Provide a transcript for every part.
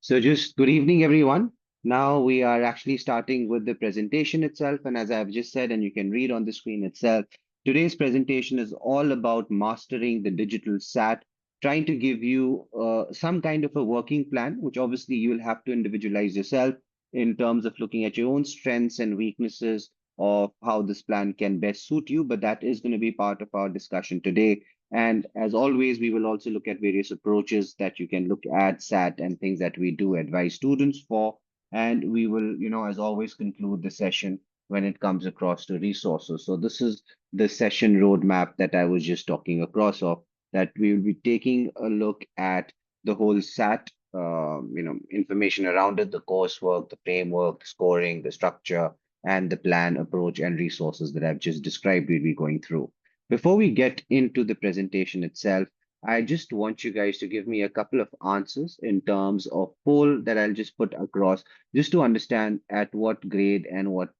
So just good evening, everyone. Now we are actually starting with the presentation itself. And as I've just said, and you can read on the screen itself, today's presentation is all about mastering the digital SAT, trying to give you some kind of a working plan, which obviously you will have to individualize yourself in terms of looking at your own strengths and weaknesses of how this plan can best suit you. But that is going to be part of our discussion today. And as always, we will also look at various approaches that you can look at SAT and things that we do advise students for. And we will, as always, conclude the session when it comes across to resources. So this is the session roadmap that I was just talking across of, that we will be taking a look at the whole SAT, information around it, the coursework, the framework, the scoring, the structure, and the plan, approach, and resources that I've just described we'll be going through. Before we get into the presentation itself, I just want you guys to give me a couple of answers in terms of poll that I'll just put across, just to understand at what grade and what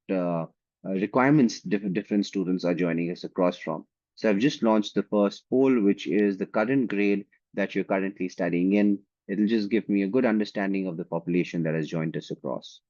requirements different students are joining us across from. So I've just launched the first poll, which is the current grade that you're currently studying in. It'll just give me a good understanding of the population that has joined us across.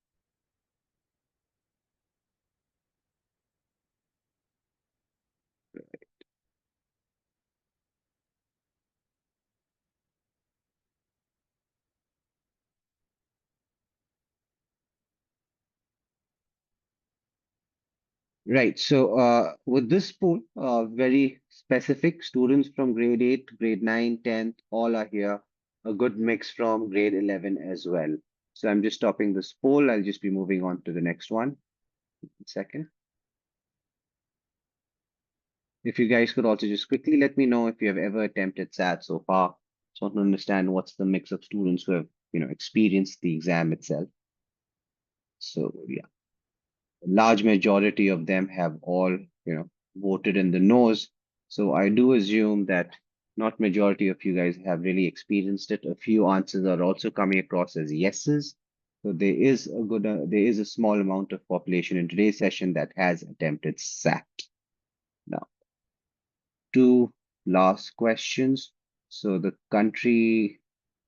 Right. So with this pool, very specific students from grade 8, grade 9, 10th, all are here. A good mix from grade 11 as well. So I'm just stopping this poll. I'll just be moving on to the next one. Second. If you guys could also just quickly let me know if you have ever attempted SAT so far. Just want to understand what's the mix of students who have, experienced the exam itself. So yeah. Large majority of them have all, voted in the nose. So I do assume that not majority of you guys have really experienced it. A few answers are also coming across as yeses. So there is a small amount of population in today's session that has attempted SAT. Now, two last questions. So the country,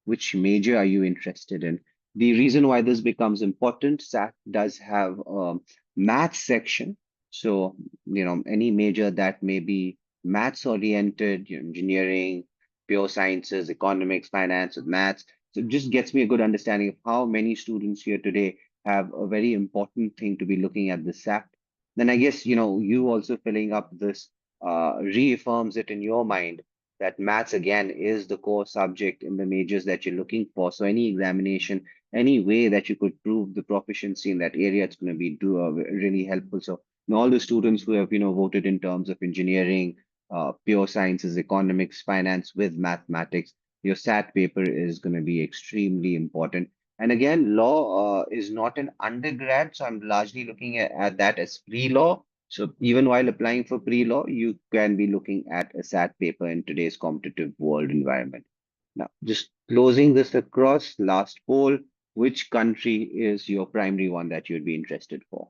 which major are you interested in? The reason why this becomes important, SAT does have a math section. So, any major that may be maths oriented, engineering, pure sciences, economics, finance, with maths. So it just gets me a good understanding of how many students here today have a very important thing to be looking at the SAT. Then I guess, you also filling up this reaffirms it in your mind that maths again is the core subject in the majors that you're looking for. So any examination, any way that you could prove the proficiency in that area, it's going to be really helpful. So all the students who have voted in terms of engineering, pure sciences, economics, finance with mathematics, your SAT paper is going to be extremely important. And again, law is not an undergrad, so I'm largely looking at that as pre-law. So even while applying for pre-law, you can be looking at a SAT paper in today's competitive world environment. Now, just closing this across, last poll, which country is your primary one that you'd be interested for?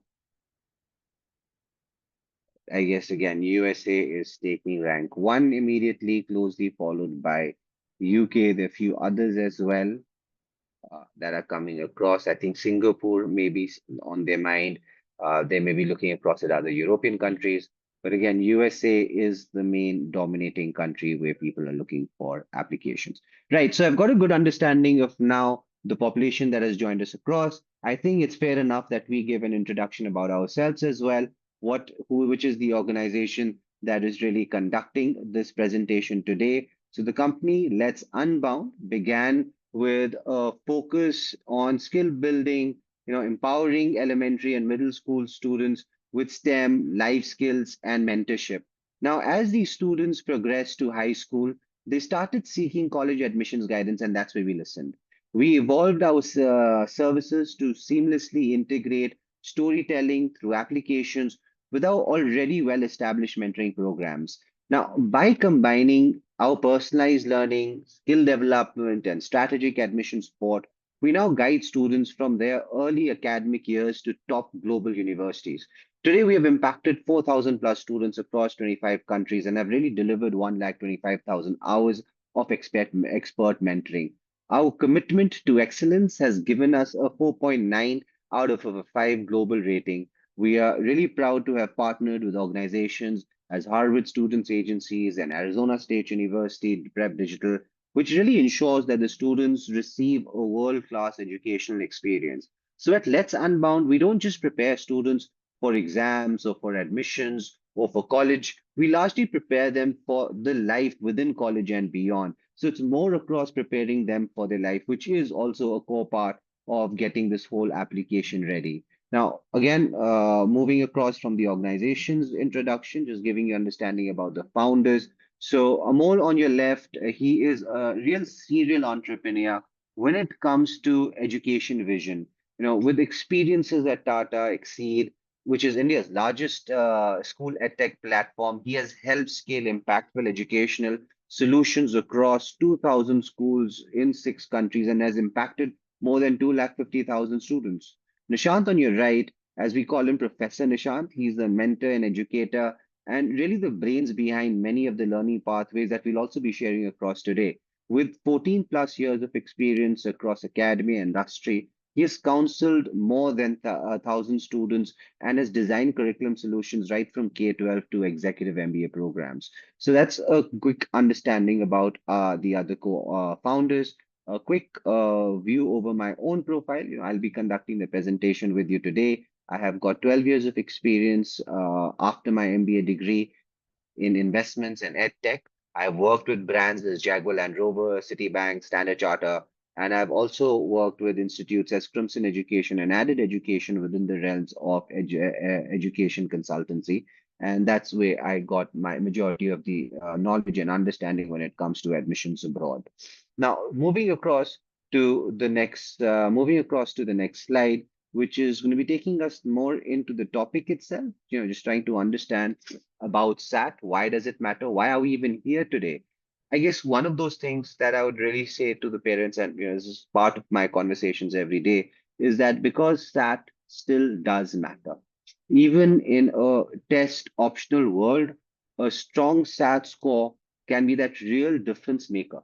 I guess again, USA is taking rank one immediately, closely followed by UK. There are a few others as well that are coming across. I think Singapore may be on their mind. They may be looking across at other European countries. But again, USA is the main dominating country where people are looking for applications. Right. So I've got a good understanding of now the population that has joined us across. I think it's fair enough that we give an introduction about ourselves as well. Which is the organization that is really conducting this presentation today. So the company Let's Unbound began with a focus on skill building, empowering elementary and middle school students with STEM, life skills, and mentorship. Now, as these students progressed to high school, they started seeking college admissions guidance, and that's where we listened. We evolved our services to seamlessly integrate storytelling through applications with our already well established mentoring programs. Now, by combining our personalized learning, skill development, and strategic admission support, we now guide students from their early academic years to top global universities. Today, we have impacted 4,000 plus students across 25 countries and have really delivered 1,25,000 hours of expert mentoring. Our commitment to excellence has given us a 4.9 out of a 5 global rating. We are really proud to have partnered with organizations as Harvard Students Agencies and Arizona State University Prep Digital, which really ensures that the students receive a world-class educational experience. So at Let's Unbound, we don't just prepare students for exams or for admissions or for college. We largely prepare them for the life within college and beyond. So it's more across preparing them for their life, which is also a core part of getting this whole application ready. Now, again, moving across from the organization's introduction, just giving you understanding about the founders. So Amol on your left, he is a real serial entrepreneur when it comes to education vision. With experiences at Tata Exceed, which is India's largest school edtech platform, he has helped scale impactful educational solutions across 2,000 schools in 6 countries and has impacted more than 250,000 students. Nishant on your right, as we call him Professor Nishant, he's a mentor and educator and really the brains behind many of the learning pathways that we'll also be sharing across today. With 14 plus years of experience across academy and industry, he has counseled more than 1,000 students and has designed curriculum solutions right from K-12 to executive MBA programs. So that's a quick understanding about the other co-founders. A quick view over my own profile. I'll be conducting the presentation with you today. I have got 12 years of experience after my MBA degree in investments and ed tech. I've worked with brands as Jaguar Land Rover, Citibank, Standard Charter, and I've also worked with institutes as Crimson Education and Added Education within the realms of education consultancy. And that's where I got my majority of the knowledge and understanding when it comes to admissions abroad. Now, moving across to the next slide, which is going to be taking us more into the topic itself. Just trying to understand about SAT. Why does it matter? Why are we even here today? I guess one of those things that I would really say to the parents, and this is part of my conversations every day, is that because SAT still does matter. Even in a test optional world, a strong SAT score can be that real difference maker.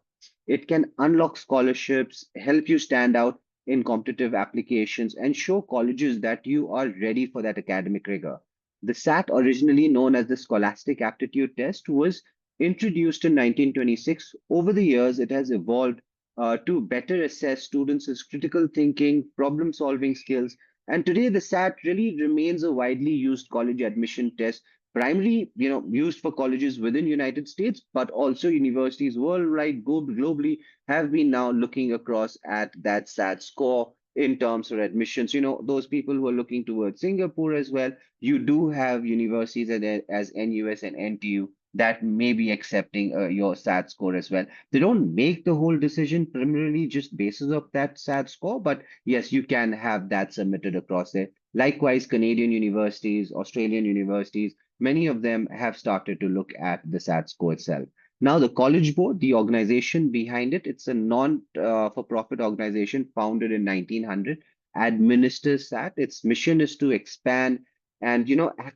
It can unlock scholarships, help you stand out in competitive applications, and show colleges that you are ready for that academic rigor. The SAT, originally known as the Scholastic Aptitude Test, was introduced in 1926. Over the years, it has evolved to better assess students' critical thinking, problem solving skills. And today, the SAT really remains a widely used college admission test, primarily used for colleges within United States, but also universities worldwide, globally, have been now looking across at that SAT score in terms of admissions. Those people who are looking towards Singapore as well, you do have universities as NUS and NTU that may be accepting your SAT score as well. They don't make the whole decision primarily just basis of that SAT score, but yes, you can have that submitted across there. Likewise, Canadian universities, Australian universities, many of them have started to look at the SAT score itself. Now, the College Board, the organization behind it, it's a non-for-profit organization founded in 1900, administers SAT. Its mission is to expand and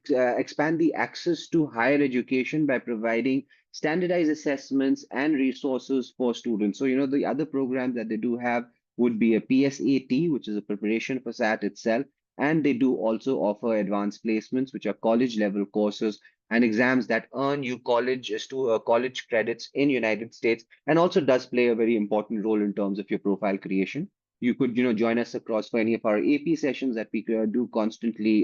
expand the access to higher education by providing standardized assessments and resources for students. So the other programs that they do have would be a PSAT, which is a preparation for SAT itself, and they do also offer advanced placements, which are college level courses and exams that earn you college credits in United States, and also does play a very important role in terms of your profile creation. You could join us across for any of our AP sessions that we do constantly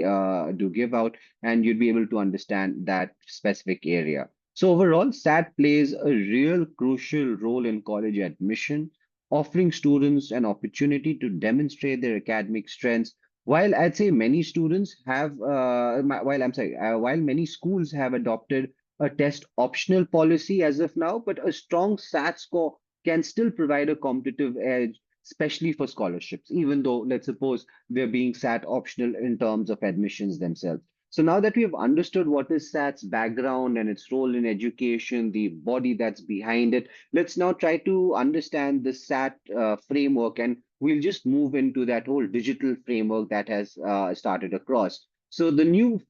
do give out, and you'd be able to understand that specific area. So overall, SAT plays a real crucial role in college admission, offering students an opportunity to demonstrate their academic strengths. While I'd say many students have, while I'm sorry, while many schools have adopted a test optional policy as of now, but a strong SAT score can still provide a competitive edge, especially for scholarships, even though, let's suppose, they're being SAT optional in terms of admissions themselves. So now that we have understood what is SAT's background and its role in education, the body that's behind it, let's now try to understand the SAT framework, and we'll just move into that whole digital framework that has started across. So the new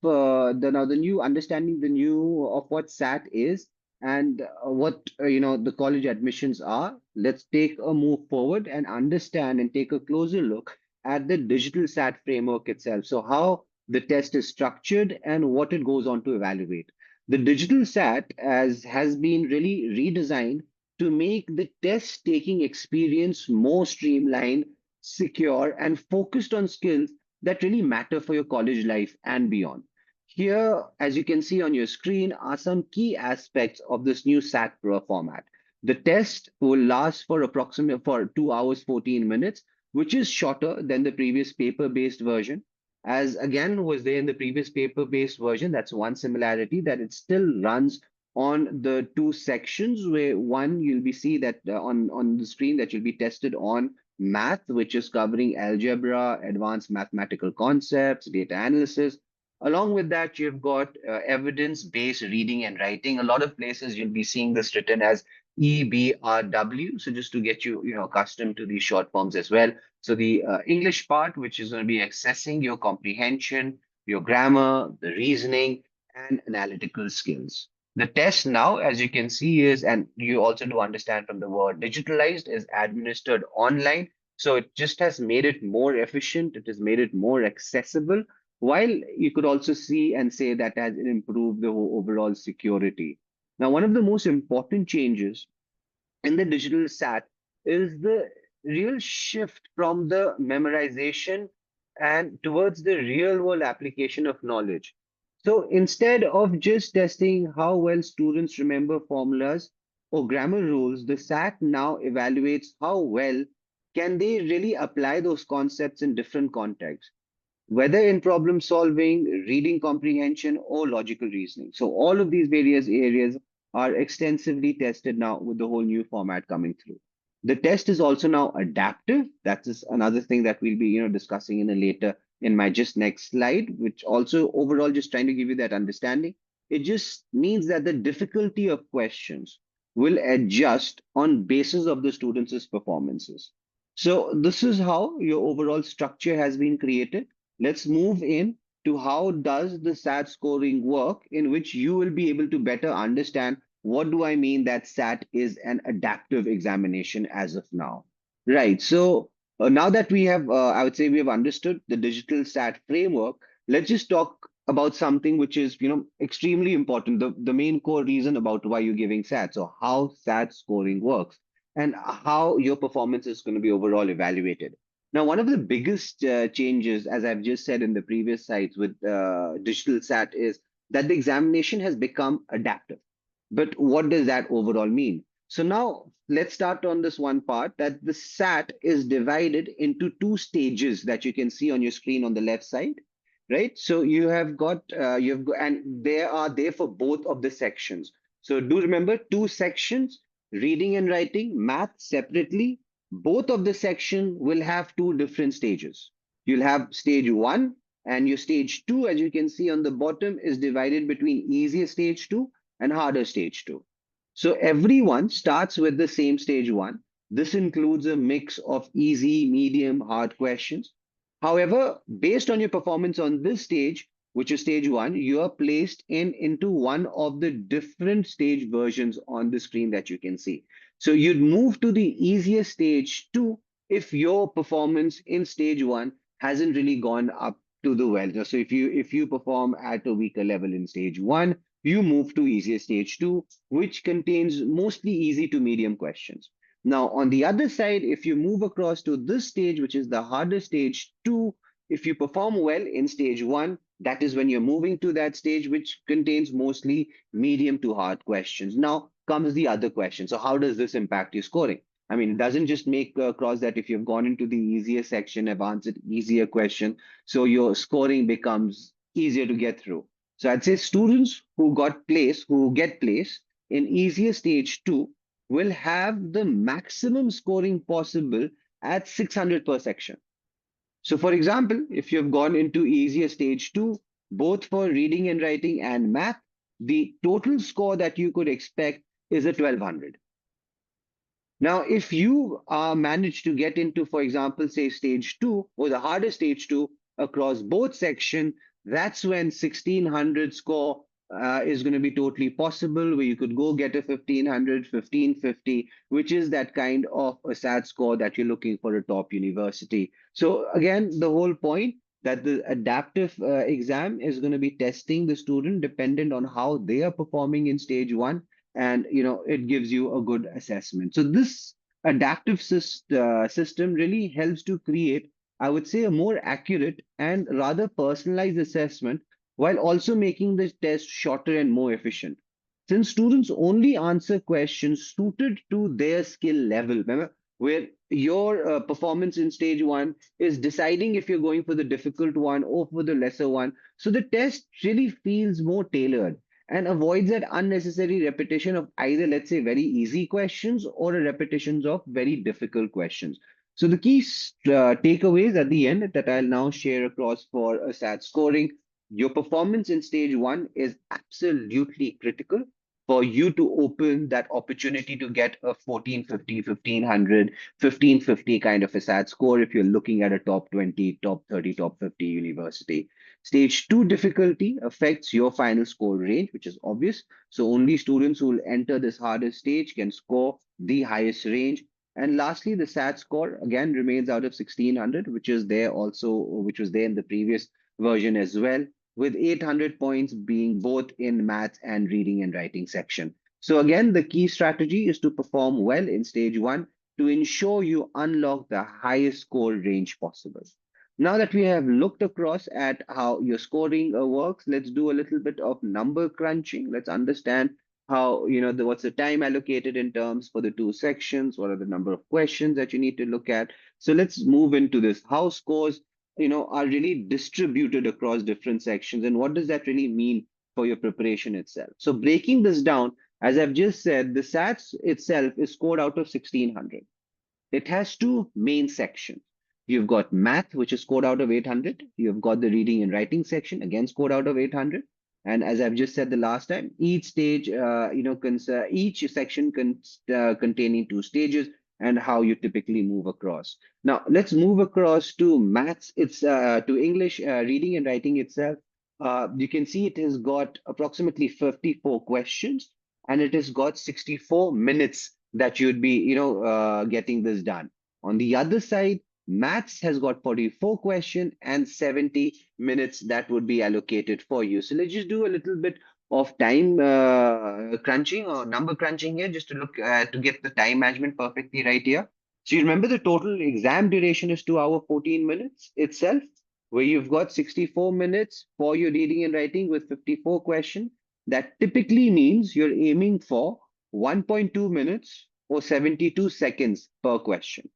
understanding the new of what SAT is and what the college admissions are, let's take a move forward and understand and take a closer look at the digital SAT framework itself. So how the test is structured and what it goes on to evaluate. The digital SAT as has been really redesigned to make the test taking experience more streamlined, secure, and focused on skills that really matter for your college life and beyond. Here, as you can see on your screen, are some key aspects of this new SAT Pro format. The test will last for approximately for 2 hours 14 minutes, which is shorter than the previous paper-based version. As again was there in the previous paper-based version, that's one similarity that it still runs on the two sections where one you'll be see that on the screen that you'll be tested on math, which is covering algebra, advanced mathematical concepts, data analysis. Along with that, you've got evidence-based reading and writing. A lot of places you'll be seeing this written as EBRW. So just to get you, accustomed to these short forms as well. So the English part, which is going to be assessing your comprehension, your grammar, the reasoning, and analytical skills. The test now, as you can see, is, and you also do understand from the word digitalized, is administered online. So it just has made it more efficient. It has made it more accessible, while you could also see and say that has improved the overall security. Now, one of the most important changes in the digital SAT is the real shift from the memorization and towards the real world application of knowledge. So instead of just testing how well students remember formulas or grammar rules, the SAT now evaluates how well can they really apply those concepts in different contexts, whether in problem solving, reading comprehension, or logical reasoning. So all of these various areas are extensively tested now with the whole new format coming through. The test is also now adaptive. That is another thing that we'll be, discussing in a later in my just next slide, which also overall just trying to give you that understanding. It just means that the difficulty of questions will adjust on basis of the students' performances. So this is how your overall structure has been created. Let's move in to how does the SAT scoring work, in which you will be able to better understand what do I mean that SAT is an adaptive examination as of now. Right. So now that we have, I would say we have understood the digital SAT framework, let's just talk about something which is, extremely important, the main core reason about why you're giving SAT. So how SAT scoring works and how your performance is going to be overall evaluated. Now, one of the biggest changes, as I've just said in the previous sites with digital SAT, is that the examination has become adaptive. But what does that overall mean? So now let's start on this one part that the SAT is divided into two stages that you can see on your screen on the left side, right? So and they are there for both of the sections. So do remember two sections, reading and writing, math separately. Both of the section will have two different stages. You'll have stage one, and your stage two, as you can see on the bottom, is divided between easier stage two and harder stage two. So everyone starts with the same stage one. This includes a mix of easy, medium, hard questions. However, based on your performance on this stage, which is stage one, you are placed into one of the different stage versions on the screen that you can see. So you'd move to the easier stage two if your performance in stage one hasn't really gone up to the well. So if you perform at a weaker level in stage one, you move to easier stage two, which contains mostly easy to medium questions. Now, on the other side, if you move across to this stage, which is the harder stage two, if you perform well in stage one, that is when you're moving to that stage, which contains mostly medium to hard questions. Now comes the other question. So, how does this impact your scoring? I mean, it doesn't just make across that if you've gone into the easier section, have answered easier question, so your scoring becomes easier to get through. So I'd say students who get placed in easier stage two will have the maximum scoring possible at 600 per section. So for example, if you've gone into easier stage two, both for reading and writing and math, the total score that you could expect is a 1200. Now, if you manage to get into, for example, say stage two or the hardest stage two across both section, that's when 1600 score is going to be totally possible, where you could go get a 1500, 1550, which is that kind of a SAT score that you're looking for a top university. So again, the whole point that the adaptive exam is going to be testing the student dependent on how they are performing in stage one, and it gives you a good assessment. So this adaptive system really helps to create, I would say, a more accurate and rather personalized assessment, while also making the test shorter and more efficient. Since students only answer questions suited to their skill level, remember, where your performance in stage one is deciding if you're going for the difficult one or for the lesser one. So the test really feels more tailored and avoids that unnecessary repetition of either, let's say, very easy questions or a repetitions of very difficult questions. So the key takeaways at the end that I'll now share across for a SAT scoring: your performance in stage one is absolutely critical for you to open that opportunity to get a 1450, 1500, 1550 kind of a SAT score if you're looking at a top 20, top 30, top 50 university. Stage two difficulty affects your final score range, which is obvious. So only students who will enter this hardest stage can score the highest range. And lastly, the SAT score again remains out of 1600, which is there also, which was there in the previous version as well, with 800 points being both in maths and reading and writing section. So again, the key strategy is to perform well in stage one to ensure you unlock the highest score range possible. Now that we have looked across at how your scoring works, let's do a little bit of number crunching. Let's understand how, what's the time allocated in terms for the two sections, what are the number of questions that you need to look at. So let's move into this. How scores are really distributed across different sections, and what does that really mean for your preparation itself? So breaking this down, as I've just said, the SATs itself is scored out of 1600. It has two main sections. You've got math, which is scored out of 800. You've got the reading and writing section, again scored out of 800. And as I've just said the last time, each stage, each section containing two stages, and how you typically move across. Now, let's move across to maths. It's to English reading and writing itself. You can see it has got approximately 54 questions, and it has got 64 minutes that you'd be, getting this done. On the other side, maths has got 44 questions and 70 minutes that would be allocated for you. So let's just do a little bit of time crunching or number crunching here, just to look to get the time management perfectly right here. So you remember the total exam duration is 2 hour 14 minutes itself, where you've got 64 minutes for your reading and writing with 54 questions. That typically means you're aiming for 1.2 minutes or 72 seconds per question.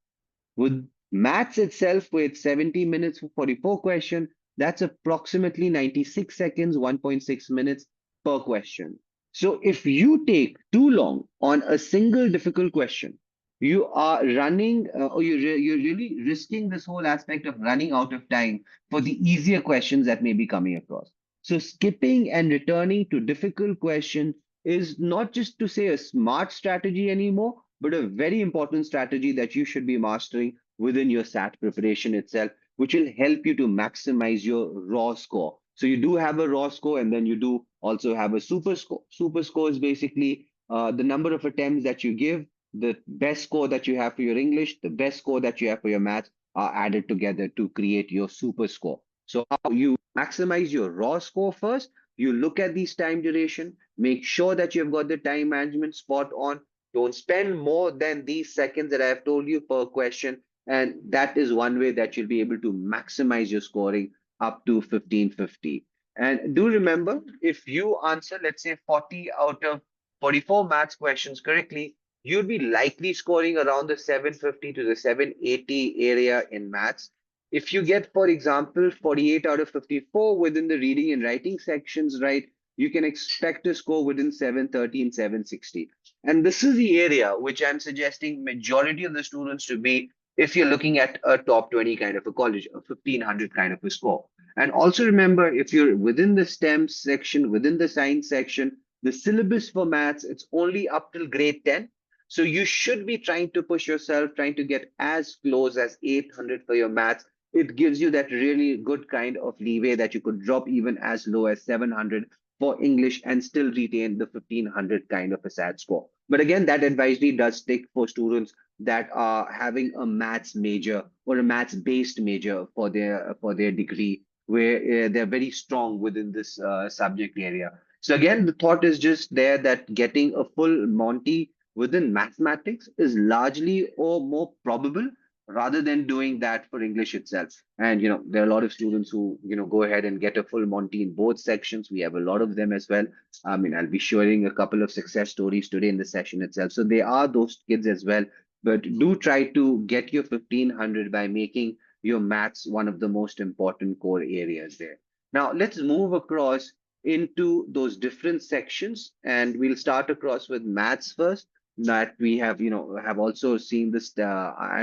With maths itself, with 70 minutes for 44 questions, that's approximately 96 seconds, 1.6 minutes per question. So if you take too long on a single difficult question, you are running, or you're really risking this whole aspect of running out of time for the easier questions that may be coming across. So skipping and returning to difficult questions is not just to say a smart strategy anymore, but a very important strategy that you should be mastering within your SAT preparation itself, which will help you to maximize your raw score. So you do have a raw score, and then you do also have a super score. Super score is basically the number of attempts that you give, the best score that you have for your English, the best score that you have for your math are added together to create your super score. So how you maximize your raw score first, you look at these time duration, make sure that you've got the time management spot on. Don't spend more than these seconds that I have told you per question. And that is one way that you'll be able to maximize your scoring up to 1550. And do remember, if you answer, let's say, 40 out of 44 maths questions correctly, you'd be likely scoring around the 750 to the 780 area in maths. If you get, for example, 48 out of 54 within the reading and writing sections, right, you can expect to score within 730 and 760. And this is the area which I'm suggesting majority of the students to be if you're looking at a top 20 kind of a college, a 1500 kind of a score. And also remember, if you're within the STEM section, within the science section, the syllabus for maths, it's only up till grade 10. So you should be trying to push yourself, trying to get as close as 800 for your maths. It gives you that really good kind of leeway that you could drop even as low as 700 for English and still retain the 1500 kind of a SAT score. But again, that advisory does stick for students that are having a maths major or a maths based major for their degree, where they're very strong within this subject area. So again, the thought is just there that getting a full Monty within mathematics is largely or more probable rather than doing that for English itself. And there are a lot of students who go ahead and get a full Monty in both sections. We have a lot of them as well. I mean, I'll be sharing a couple of success stories today in the session itself. So they are those kids as well. But do try to get your 1500 by making your maths one of the most important core areas there. Now let's move across into those different sections, and we'll start across with maths first. That we have have also seen this.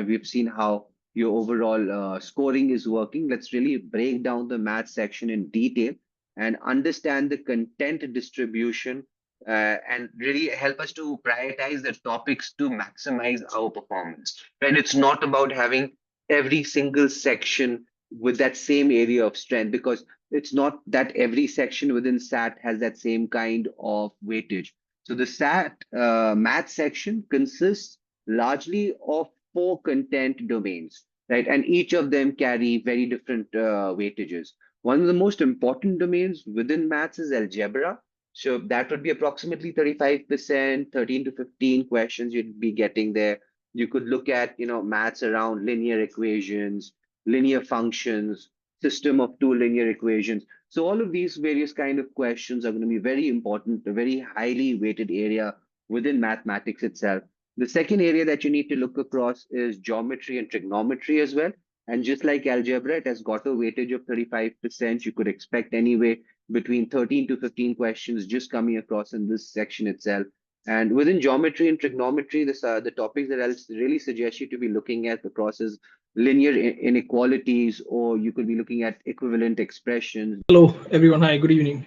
We've seen how your overall scoring is working. Let's really break down the math section in detail and understand the content distribution, and really help us to prioritize the topics to maximize our performance. And it's not about having every single section with that same area of strength, because it's not that every section within SAT has that same kind of weightage. So the SAT math section consists largely of four content domains, right? And each of them carry very different weightages. One of the most important domains within maths is algebra. So that would be approximately 35%, 13 to 15 questions you'd be getting there. You could look at, maths around linear equations, linear functions, system of two linear equations. So all of these various kind of questions are going to be very important, a very highly weighted area within mathematics itself. The second area that you need to look across is geometry and trigonometry as well. And just like algebra, it has got a weightage of 35%. You could expect anyway between 13 to 15 questions just coming across in this section itself. And within geometry and trigonometry, the topics that I'll really suggest you to be looking at across is linear inequalities, or you could be looking at equivalent expressions. Hello, everyone. Hi, good evening.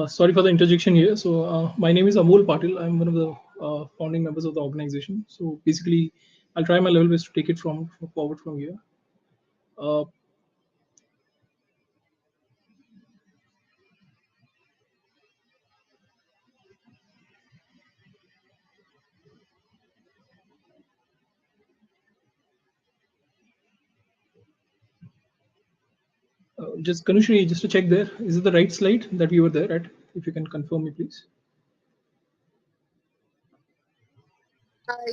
Sorry for the interjection here. So, my name is Amol Patil. I'm one of the founding members of the organization. So, basically, I'll try my level best to take it from forward from here. Uh, just Kanushri, just to check there, is it the right slide that we were there at? If you can confirm me, please.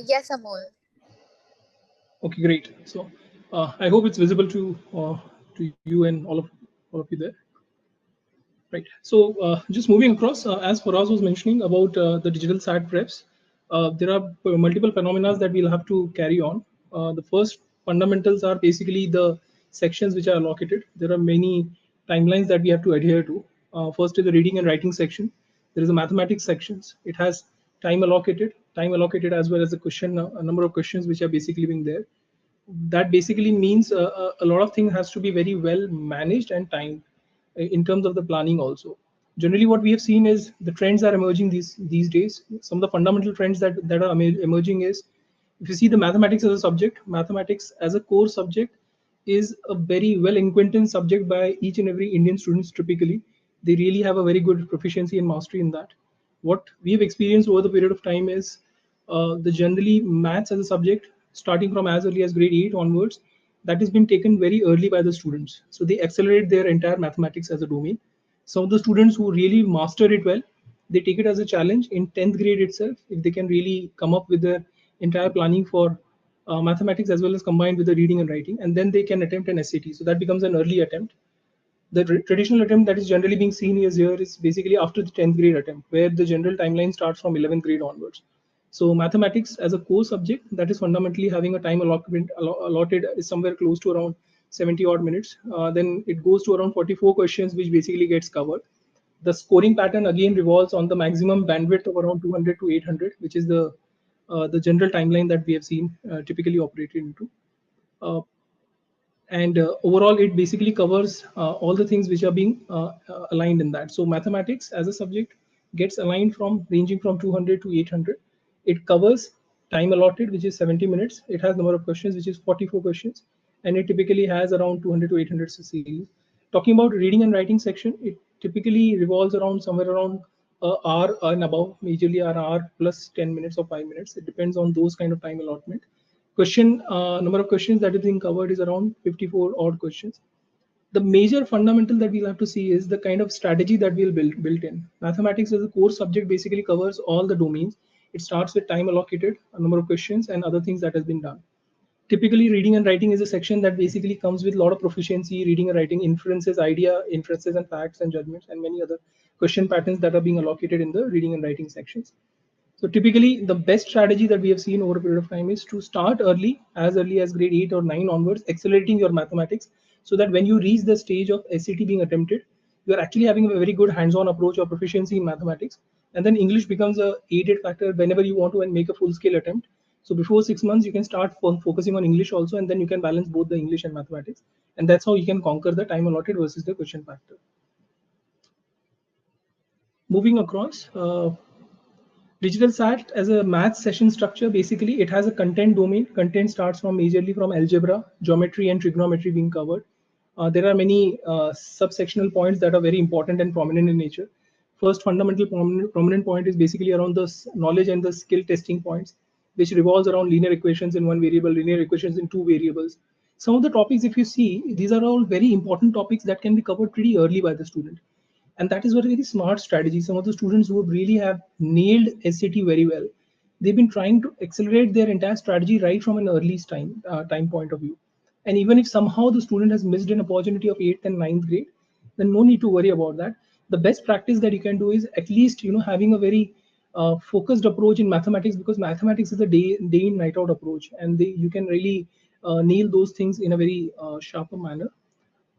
Yes, Amol. Okay, great. So, I hope it's visible to you and all of you there. Right. So just moving across, as Faraz was mentioning about the digital SAT preps, there are multiple phenomena that we'll have to carry on. The first fundamentals are basically the sections which are allocated. There are many timelines that we have to adhere to. First is the reading and writing section. There is a mathematics sections. It has time allocated as well as a question, a number of questions which are basically being there. That basically means a lot of things has to be very well managed and timed in terms of the planning also. Generally what we have seen is the trends are emerging these days. Some of the fundamental trends that are emerging is, if you see the mathematics as a subject, mathematics as a core subject is a very well acquainted subject by each and every Indian students. Typically they really have a very good proficiency and mastery in that. What we have experienced over the period of time is the generally maths as a subject, starting from as early as grade 8 onwards, that has been taken very early by the students. So they accelerate their entire mathematics as a domain. Some of the students who really master it well, they take it as a challenge in 10th grade itself. If they can really come up with their entire planning for mathematics as well as combined with the reading and writing, and then they can attempt an SAT. So that becomes an early attempt. The traditional attempt that is generally being seen here is basically after the 10th grade attempt, where the general timeline starts from 11th grade onwards. So mathematics as a core subject, that is fundamentally having a time allotted is somewhere close to around 70 odd minutes. Then it goes to around 44 questions, which basically gets covered. The scoring pattern again revolves on the maximum bandwidth of around 200 to 800, which is the general timeline that we have seen typically operated into. And overall it basically covers all the things which are being aligned in that. So mathematics as a subject gets aligned from ranging from 200 to 800. It covers time allotted, which is 70 minutes. It has number of questions, which is 44 questions, and it typically has around 200 to 800 series. Talking about reading and writing section, it typically revolves around somewhere around an hour and above, majorly an hour plus 10 minutes or 5 minutes. It depends on those kind of time allotment. Question number of questions that is being covered is around 54 odd questions. The major fundamental that we'll have to see is the kind of strategy that we'll built in. Mathematics as a core subject basically covers all the domains. It starts with time allocated, a number of questions, and other things that has been done. Typically, reading and writing is a section that basically comes with a lot of proficiency, reading and writing, inferences, inferences and facts and judgments, and many other question patterns that are being allocated in the reading and writing sections. So typically, the best strategy that we have seen over a period of time is to start early as grade 8 or 9 onwards, accelerating your mathematics, so that when you reach the stage of SAT being attempted, you are actually having a very good hands-on approach or proficiency in mathematics. And then English becomes a aided factor whenever you want to make a full-scale attempt. So before 6 months, you can start focusing on English also, and then you can balance both the English and mathematics. And that's how you can conquer the time allotted versus the question factor. Moving across, Digital SAT as a math session structure, basically it has a content domain. Content starts from majorly from algebra, geometry and trigonometry being covered. There are many subsectional points that are very important and prominent in nature. First fundamental prominent point is basically around the knowledge and the skill testing points, which revolves around linear equations in one variable, linear equations in two variables. Some of the topics, if you see, these are all very important topics that can be covered pretty early by the student. And that is a very smart strategy. Some of the students who really have nailed SAT very well, they've been trying to accelerate their entire strategy right from an early time point of view. And even if somehow the student has missed an opportunity of 8th and 9th grade, then no need to worry about that. The best practice that you can do is at least having a very focused approach in mathematics, because mathematics is a day in night out approach, and you can really nail those things in a very sharper manner.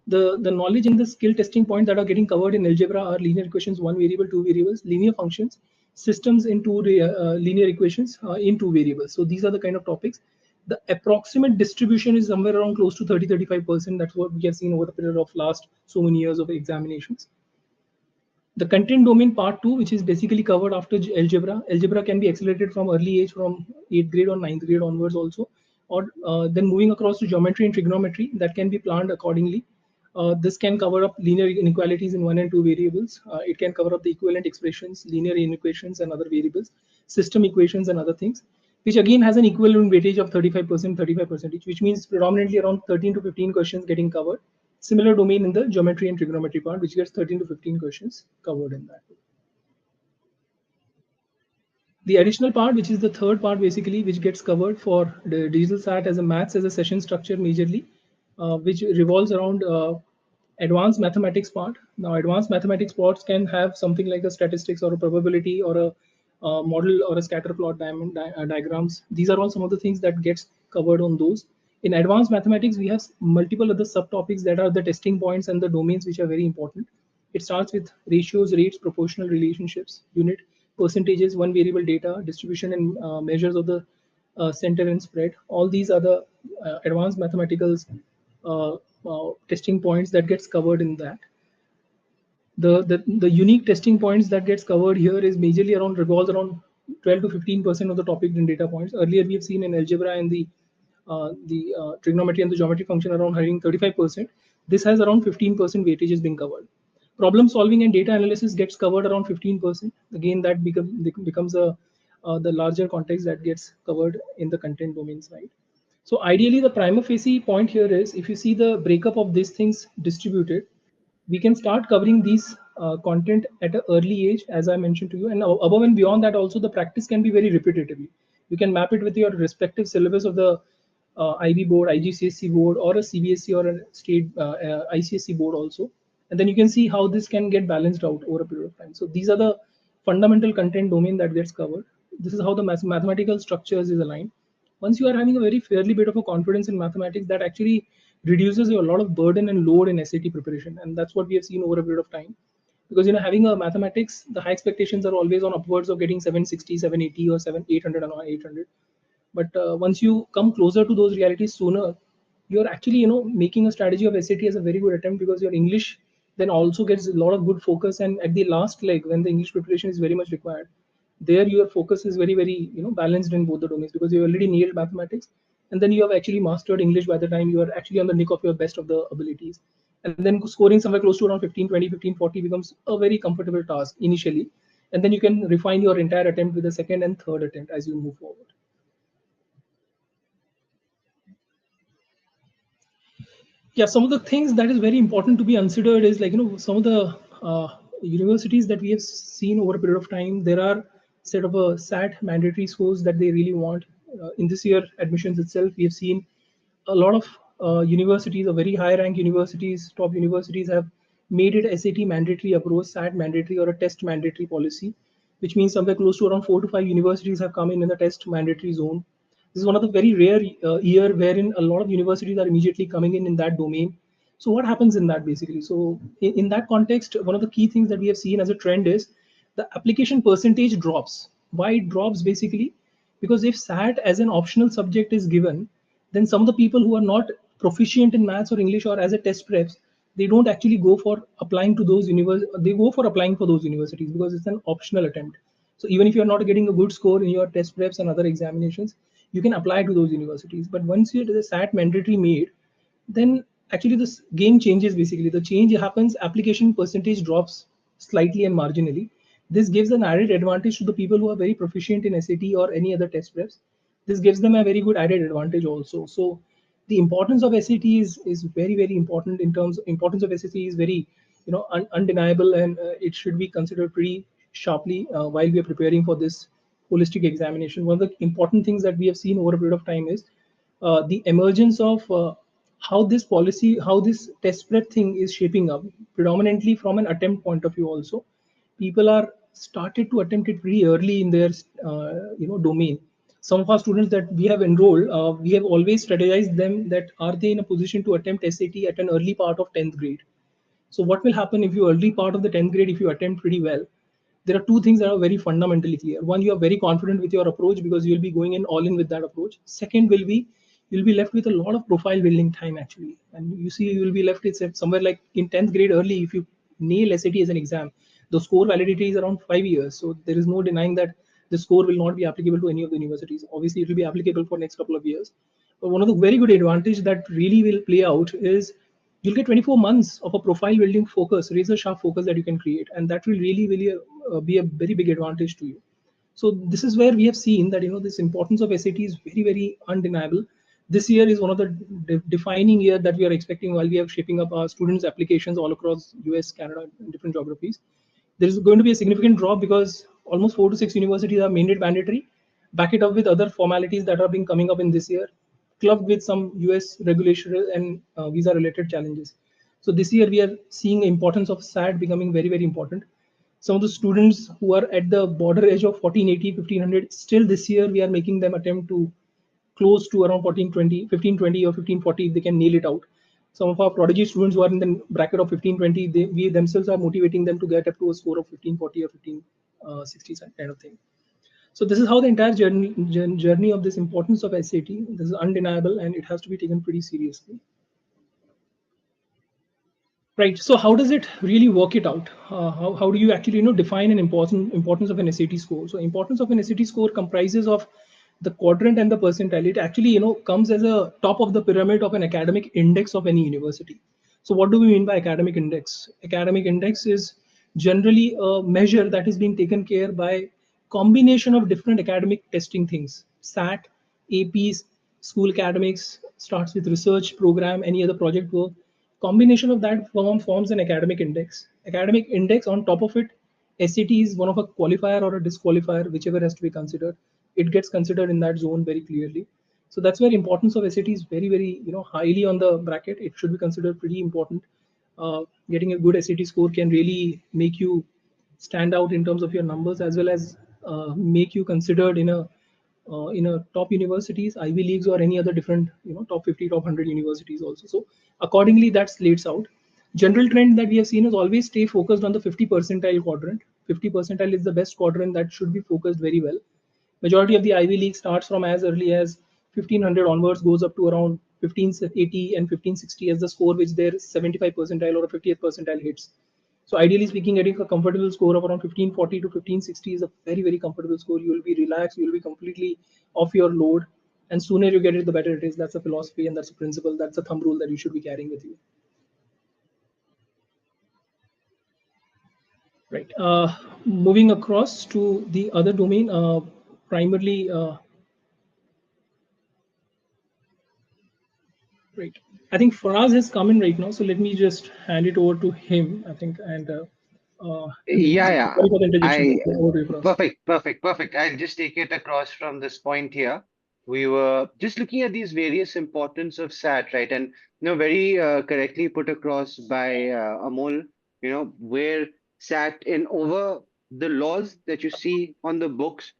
The knowledge and the skill testing points that are getting covered in algebra are linear equations, one variable, two variables, linear functions, systems in linear equations in two variables. So these are the kind of topics. The approximate distribution is somewhere around close to 30-35%. That's what we have seen over the period of last so many years of examinations. The content domain part 2, which is basically covered after algebra. Algebra can be accelerated from early age, from 8th grade or 9th grade onwards also. Or then moving across to geometry and trigonometry, that can be planned accordingly. This can cover up linear inequalities in one and two variables. It can cover up the equivalent expressions, linear inequations and other variables, system equations and other things, which again has an equivalent weightage of 35%, which means predominantly around 13 to 15 questions getting covered. Similar domain in the geometry and trigonometry part, which gets 13 to 15 questions covered in that. The additional part, which is the third part basically, which gets covered for the digital SAT as a maths as a session structure majorly, which revolves around advanced mathematics part. Now, advanced mathematics parts can have something like a statistics or a probability or a model or a scatter plot diagrams. These are all some of the things that gets covered on those. In advanced mathematics, we have multiple other subtopics that are the testing points and the domains which are very important. It starts with ratios, rates, proportional relationships, unit, percentages, one variable data, distribution and measures of the center and spread. All these are the advanced mathematicals testing points that gets covered in that. The unique testing points that gets covered here is majorly revolves around 12 to 15% of the topic and data points. Earlier we have seen in algebra and the trigonometry and the geometry function around having 35%. This has around 15% weightage is being covered. Problem solving and data analysis gets covered around 15%. Again, that becomes the larger context that gets covered in the content domain side. So ideally, the prima facie point here is, if you see the breakup of these things distributed, we can start covering these content at an early age, as I mentioned to you. And above and beyond that, also the practice can be very repetitively. You can map it with your respective syllabus of the IB board, IGCSE board, or a CBSE or a state ICSE board also. And then you can see how this can get balanced out over a period of time. So these are the fundamental content domain that gets covered. This is how the mathematical structures is aligned. Once you are having a very fairly bit of a confidence in mathematics, that actually reduces a lot of burden and load in SAT preparation. And that's what we have seen over a period of time. Because having a mathematics, the high expectations are always on upwards of getting 760, 780 or 800 and 800. But once you come closer to those realities sooner, you're actually making a strategy of SAT as a very good attempt, because your English then also gets a lot of good focus. And at the last leg, when the English preparation is very much required, there your focus is very, very balanced in both the domains, because you already nailed mathematics, and then you have actually mastered English by the time you are actually on the nick of your best of the abilities. And then scoring somewhere close to around 15, 20, 15, 40 becomes a very comfortable task initially. And then you can refine your entire attempt with the second and third attempt as you move forward. Yeah, some of the things that is very important to be considered is like, some of the universities that we have seen over a period of time, there are set of a SAT mandatory scores that they really want. In this year admissions itself, we have seen a lot of universities, or very high rank universities, top universities have made it SAT mandatory approach, SAT mandatory, or a test mandatory policy, which means somewhere close to around 4 to 5 universities have come in the test mandatory zone. This is one of the very rare year wherein a lot of universities are immediately coming in that domain. So what happens in that basically? So in that context, one of the key things that we have seen as a trend is the application percentage drops. Why it drops basically? Because if SAT as an optional subject is given, then some of the people who are not proficient in maths or English or as a test preps, they don't actually go for applying to those they go for applying for those universities because it's an optional attempt. So even if you're not getting a good score in your test preps and other examinations, you can apply to those universities. But once you the SAT mandatory made, then actually this game changes basically. The change happens, application percentage drops slightly and marginally. This gives an added advantage to the people who are very proficient in SAT or any other test preps. This gives them a very good added advantage also. So the importance of SAT is very, very important. In terms of importance of SAT is very, undeniable, and it should be considered pretty sharply while we are preparing for this holistic examination. One of the important things that we have seen over a period of time is the emergence of how this policy, how this test prep thing is shaping up, predominantly from an attempt point of view. Also, people are started to attempt it pretty early in their domain. Some of our students that we have enrolled, we have always strategized them that are they in a position to attempt SAT at an early part of 10th grade. So what will happen if you early part of the 10th grade, if you attempt pretty well, there are two things that are very fundamentally clear. One, you are very confident with your approach because you'll be going in all in with that approach. Second will be you'll be left with a lot of profile building time actually. And you see, you will be left with somewhere like in 10th grade early, if you nail SAT as an exam, the score validity is around 5 years. So there is no denying that the score will not be applicable to any of the universities. Obviously, it will be applicable for next couple of years. But one of the very good advantage that really will play out is you'll get 24 months of a profile building focus, razor sharp focus that you can create, and that will really be a very big advantage to you. So this is where we have seen that this importance of SAT is very, very undeniable. This year is one of the defining year that we are expecting while we are shaping up our students applications all across US, Canada, and different geographies. There is going to be a significant drop because almost 4 to 6 universities are made it mandatory. Back it up with other formalities that are being coming up in this year, clubbed with some US regulatory and visa related challenges. So this year we are seeing the importance of SAT becoming very, very important. Some of the students who are at the border edge of 1480, 1500, still this year we are making them attempt to close to around 1420, 1520 or 1540 if they can nail it out. Some of our prodigy students who are in the bracket of 1520, we themselves are motivating them to get up to a score of 1540 or 1560 kind of thing. So this is how the entire journey of this importance of SAT. This is undeniable and it has to be taken pretty seriously. Right. So how does it really work it out? How do you actually define an importance of an SAT score? So importance of an SAT score comprises of the quadrant and the percentile. It actually comes as a top of the pyramid of an academic index of any university. So what do we mean by academic index? Academic index is generally a measure that is being taken care by combination of different academic testing things. SAT, APs, school academics, starts with research program, any other project work. Combination of that forms an academic index. Academic index, on top of it, SAT is one of a qualifier or a disqualifier, whichever has to be considered. It gets considered in that zone very clearly. So that's where importance of SAT is very, very highly on the bracket. It should be considered pretty important. Getting a good SAT score can really make you stand out in terms of your numbers, as well as make you considered in a top universities, Ivy Leagues, or any other different top 50, top 100 universities also. So accordingly, that slates out. General trend that we have seen is always stay focused on the 50 percentile quadrant. 50 percentile is the best quadrant that should be focused very well. Majority of the Ivy League starts from as early as 1500 onwards, goes up to around 1580 and 1560 as the score which their 75 percentile or a 50th percentile hits. So ideally speaking, getting a comfortable score of around 1540 to 1560 is a very, very comfortable score. You will be relaxed, you will be completely off your load, and sooner you get it, the better it is. That's a philosophy and that's a principle, that's a thumb rule that you should be carrying with you. Right. Moving across to the other domain, primarily, right. I think Faraz has come in right now, so let me just hand it over to him. I think, and Yeah, yeah. sorry for the interjection. I Over to you, Faraz. perfect. I'll just take it across from this point here. We were just looking at these various importance of SAT, right? And very correctly put across by Amol, where SAT in over the laws that you see on the books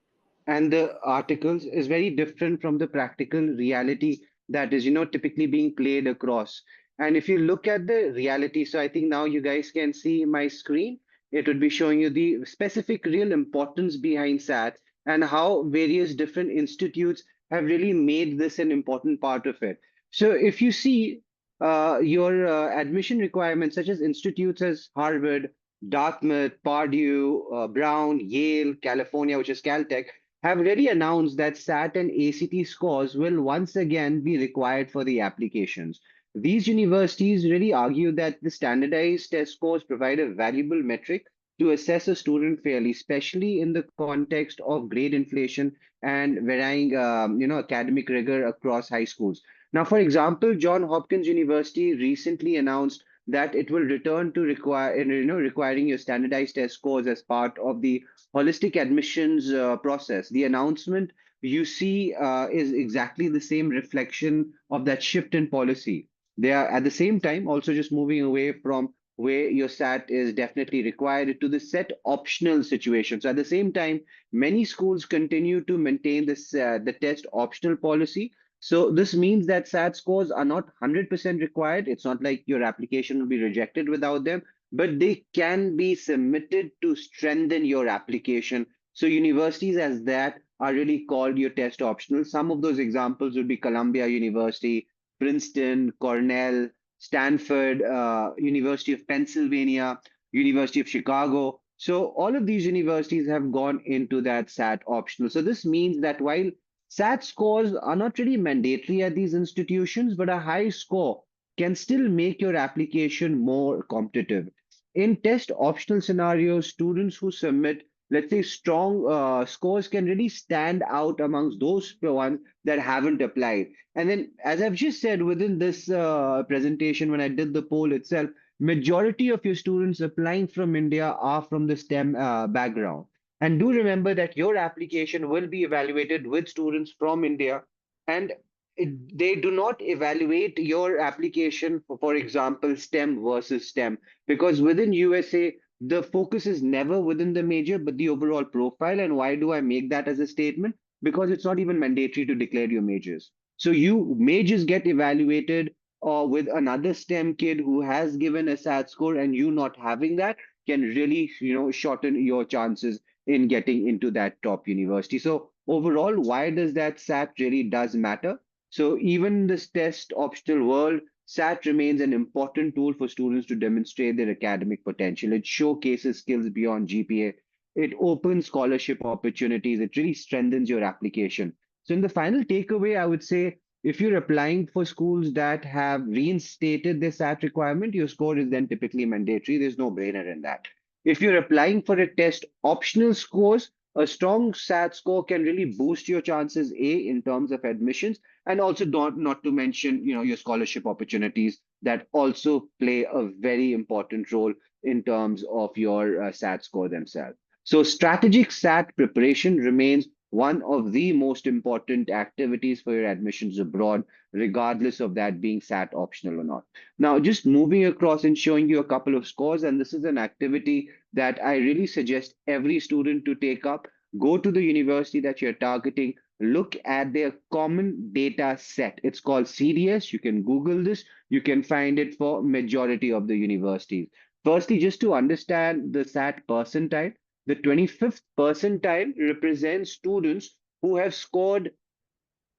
and the articles is very different from the practical reality that is, typically being played across. And if you look at the reality, so I think now you guys can see my screen. It would be showing you the specific real importance behind SAT and how various different institutes have really made this an important part of it. So if you see your admission requirements, such as institutes as Harvard, Dartmouth, Purdue, Brown, Yale, California, which is Caltech, have already announced that SAT and ACT scores will once again be required for the applications. These universities really argue that the standardized test scores provide a valuable metric to assess a student fairly, especially in the context of grade inflation and varying, academic rigor across high schools. Now, for example, John Hopkins University recently announced that it will return to requiring your standardized test scores as part of the holistic admissions process. The announcement you see is exactly the same reflection of that shift in policy. They are at the same time also just moving away from where your SAT is definitely required to the set optional situation. So at the same time, many schools continue to maintain this the test optional policy. So this means that SAT scores are not 100% required. It's not like your application will be rejected without them, but they can be submitted to strengthen your application. So universities as that are really called your test optional. Some of those examples would be Columbia University, Princeton, Cornell, Stanford, University of Pennsylvania, University of Chicago. So all of these universities have gone into that SAT optional. So this means that while SAT scores are not really mandatory at these institutions, but a high score can still make your application more competitive. In test optional scenarios, students who submit, let's say, strong scores can really stand out amongst those ones that haven't applied. And then, as I've just said within this presentation, when I did the poll itself, majority of your students applying from India are from the STEM background. And do remember that your application will be evaluated with students from India, and they do not evaluate your application for example, STEM versus STEM, because within USA, the focus is never within the major, but the overall profile. And why do I make that as a statement? Because it's not even mandatory to declare your majors. So you majors get evaluated with another STEM kid who has given a SAT score, and you not having that can really, shorten your chances in getting into that top university. So overall, why does that SAT really does matter? So even this test optional world, SAT remains an important tool for students to demonstrate their academic potential. It showcases skills beyond GPA. It opens scholarship opportunities. It really strengthens your application. So in the final takeaway, I would say if you're applying for schools that have reinstated this SAT requirement, your score is then typically mandatory. There's no brainer in that. If you're applying for a test optional scores, a strong SAT score can really boost your chances, A, in terms of admissions, and also not to mention, your scholarship opportunities that also play a very important role in terms of your SAT score themselves. So strategic SAT preparation remains one of the most important activities for your admissions abroad, regardless of that being SAT optional or not. Now, just moving across and showing you a couple of scores, and this is an activity that I really suggest every student to take up. Go to the university that you're targeting, look at their common data set. It's called CDS. You can Google this. You can find it for majority of the universities. Firstly, just to understand the SAT percentile, the 25th percentile represents students who have scored,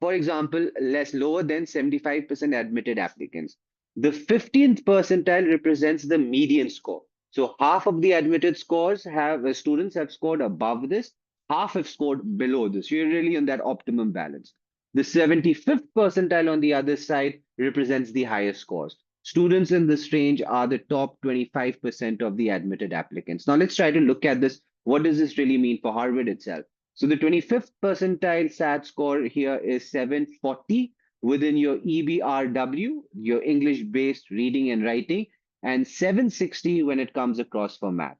for example, less lower than 75% admitted applicants. The 15th percentile represents the median score. So half of the admitted scores have students have scored above this, half have scored below this. You're really in that optimum balance. The 75th percentile on the other side represents the highest scores. Students in this range are the top 25% of the admitted applicants. Now let's try to look at this. What does this really mean for Harvard itself? So the 25th percentile SAT score here is 740 within your EBRW, your English-based reading and writing, and 760 when it comes across for math.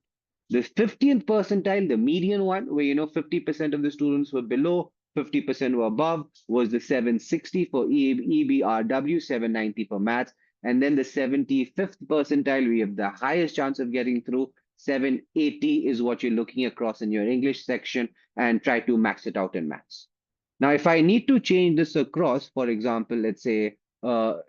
The 50th percentile, the median one, where 50% of the students were below, 50% were above, was the 760 for EBRW, 790 for maths. And then the 75th percentile, we have the highest chance of getting through. 780 is what you're looking across in your English section, and try to max it out in maths. Now, if I need to change this across, for example, let's say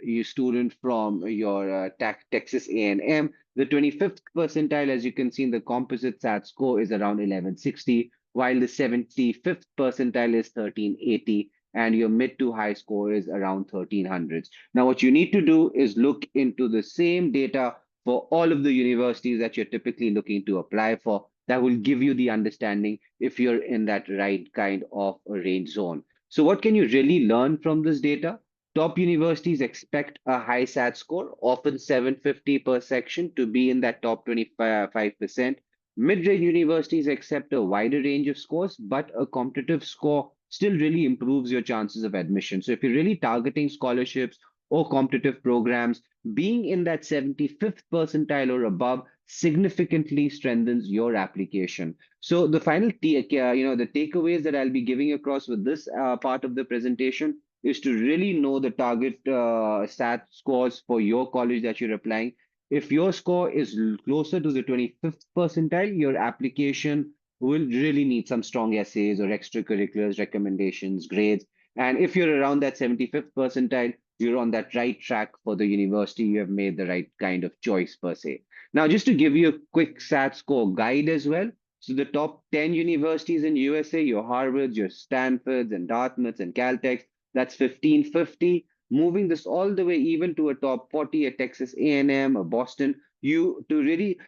you student from your Texas A&M, the 25th percentile, as you can see in the composite SAT score, is around 1160, while the 75th percentile is 1380, and your mid to high score is around 1300s. Now, what you need to do is look into the same data for all of the universities that you're typically looking to apply for. That will give you the understanding if you're in that right kind of a range zone. So what can you really learn from this data? Top universities expect a high SAT score, often 750 per section, to be in that top 25%. Mid-range universities accept a wider range of scores, but a competitive score still really improves your chances of admission. So if you're really targeting scholarships or competitive programs, being in that 75th percentile or above significantly strengthens your application. So the final, the takeaways that I'll be giving across with this part of the presentation is to really know the target SAT scores for your college that you're applying. If your score is closer to the 25th percentile, your application will really need some strong essays or extracurriculars, recommendations, grades. And if you're around that 75th percentile, you're on that right track for the university. You have made the right kind of choice per se. Now, just to give you a quick SAT score guide as well. So the top 10 universities in USA, your Harvards, your Stanfords and Dartmouths and Caltechs, that's 1550. Moving this all the way even to a top 40, a Texas A&M, a Boston, you to really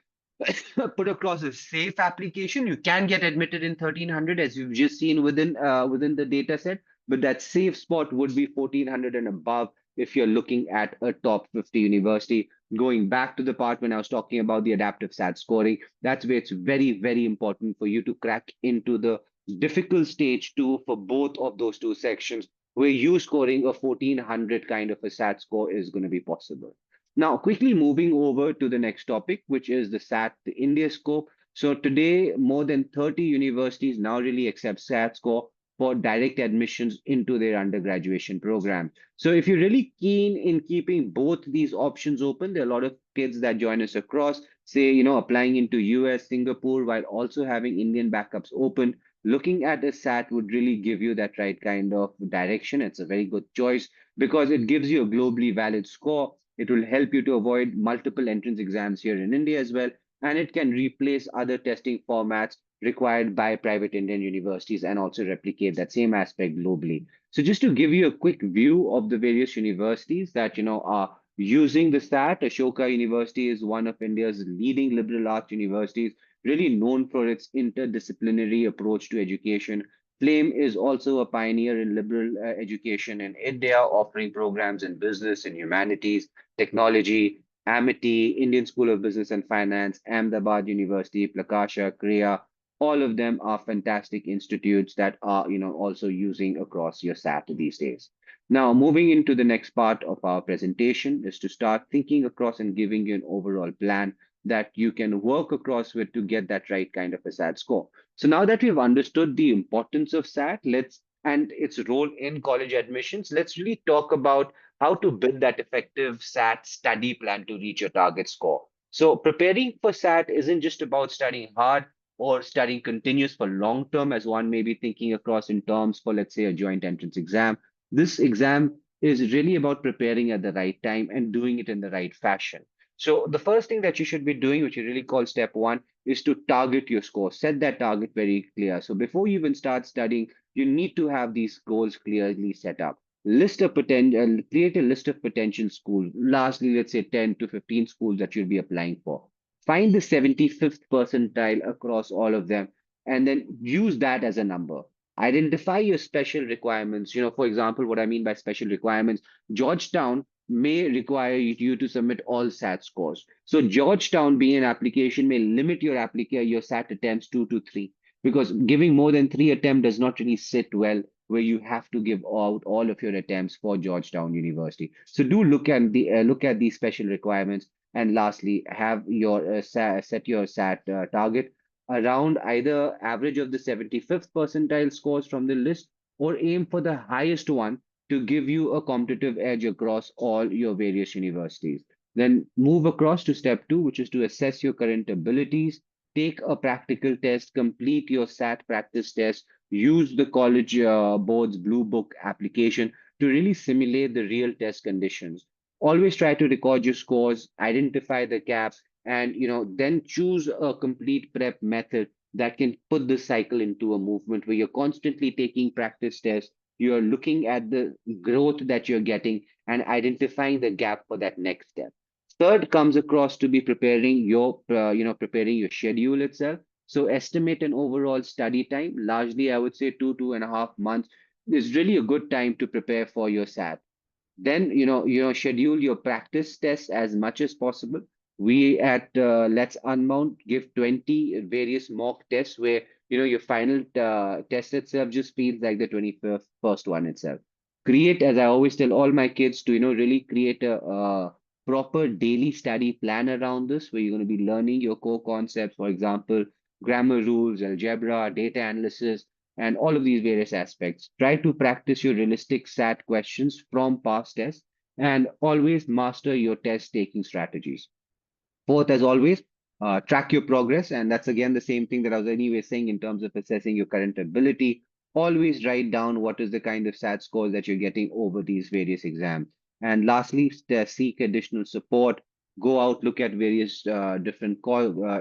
put across a safe application. You can get admitted in 1300 as you've just seen within the data set, but that safe spot would be 1400 and above if you're looking at a top 50 university. Going back to the part when I was talking about the adaptive SAT scoring, that's where it's very, very important for you to crack into the difficult stage two for both of those two sections, where you scoring a 1400 kind of a SAT score is going to be possible. Now, quickly moving over to the next topic, which is the SAT, the India scope. So today, more than 30 universities now really accept SAT score for direct admissions into their undergraduation program. So if you're really keen in keeping both these options open, there are a lot of kids that join us across, say, applying into US, Singapore, while also having Indian backups open. Looking at a SAT would really give you that right kind of direction. It's a very good choice because it gives you a globally valid score. It will help you to avoid multiple entrance exams here in India as well. And it can replace other testing formats required by private Indian universities and also replicate that same aspect globally. So just to give you a quick view of the various universities that are using the SAT, Ashoka University is one of India's leading liberal arts universities, really known for its interdisciplinary approach to education. Flame is also a pioneer in liberal education in India, offering programs in business and humanities, technology. Amity, Indian School of Business and Finance, Ahmedabad University, Prakasha, Kriya, all of them are fantastic institutes that are, also using across your SAT these days. Now, moving into the next part of our presentation is to start thinking across and giving you an overall plan that you can work across with to get that right kind of a SAT score. So now that we've understood the importance of SAT, and its role in college admissions, let's really talk about how to build that effective SAT study plan to reach your target score. So preparing for SAT isn't just about studying hard or studying continuous for long term, as one may be thinking across in terms for, let's say, a joint entrance exam. This exam is really about preparing at the right time and doing it in the right fashion. So the first thing that you should be doing, which you really call step one, is to target your score. Set that target very clear. So before you even start studying, you need to have these goals clearly set up. List a potential, create a list of potential schools. Lastly, let's say 10 to 15 schools that you'll be applying for. Find the 75th percentile across all of them, and then use that as a number. Identify your special requirements. For example, what I mean by special requirements, Georgetown may require you to submit all SAT scores. So Georgetown being an application may limit your SAT attempts 2 to 3, because giving more than 3 attempts does not really sit well where you have to give out all of your attempts for Georgetown University. So do look at these special requirements. And lastly, have your set your SAT target around either average of the 75th percentile scores from the list, or aim for the highest one to give you a competitive edge across all your various universities. Then move across to step 2, which is to assess your current abilities. Take a practical test, complete your SAT practice test, use the college board's Blue Book application to really simulate the real test conditions. Always try to record your scores, identify the gaps, and then choose a complete prep method that can put the cycle into a movement where you're constantly taking practice tests, you're looking at the growth that you're getting and identifying the gap for that next step. Third comes across to be preparing your schedule itself. So estimate an overall study time. Largely, I would say 2.5 months is really a good time to prepare for your SAT. Then schedule your practice tests as much as possible. We at Let's Unmount give 20 various mock tests where your final test itself just feels like the 21st one itself. Create, as I always tell all my kids, to really create a proper daily study plan around this, where you're going to be learning your core concepts, for example, grammar rules, algebra, data analysis, and all of these various aspects. Try to practice your realistic SAT questions from past tests, and always master your test taking strategies. Fourth, as always, track your progress. And that's again the same thing that I was anyway saying in terms of assessing your current ability. Always write down what is the kind of SAT scores that you're getting over these various exams. And lastly, seek additional support. Go out, look at various different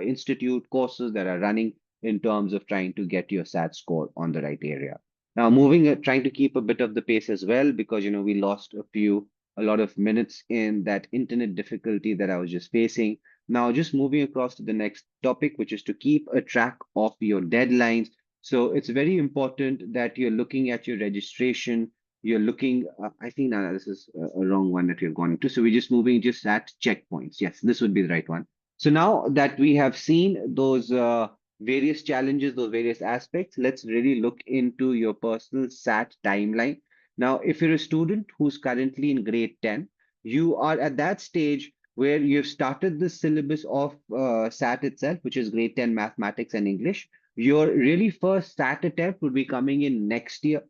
institute courses that are running in terms of trying to get your SAT score on the right area. Now, trying to keep a bit of the pace as well, because we lost a lot of minutes in that internet difficulty that I was just facing. Now, just moving across to the next topic, which is to keep a track of your deadlines. So it's very important that you're looking at your registration. You're looking, I think now this is a wrong one that we've gone into. So we're just moving just at checkpoints. Yes, this would be the right one. So now that we have seen those various challenges, those various aspects, let's really look into your personal SAT timeline. Now, if you're a student who's currently in grade 10, you are at that stage where you've started the syllabus of SAT itself, which is grade 10 mathematics and English. Your really first SAT attempt would be coming in next year.